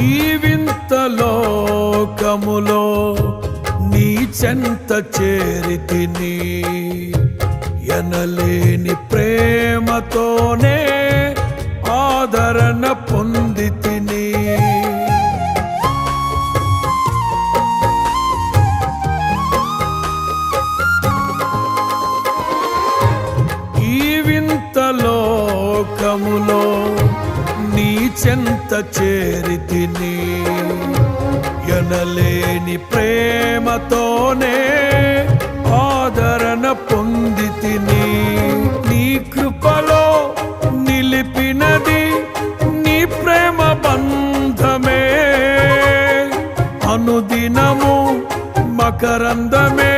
ఈ వింత లోకములో నీ చెంత చేరితిని, ఎనలేని ప్రేమతోనే ఆదరణ పొందితిని. ఈ వింత లోకములో నీ చెంత చేరితిని, ఎనలేని ప్రేమతోనే ఆదరణ పొందితిని. నీ కృపలో నిలిపినది నీ ప్రేమ బంధమే, అనుదినము మకరందమే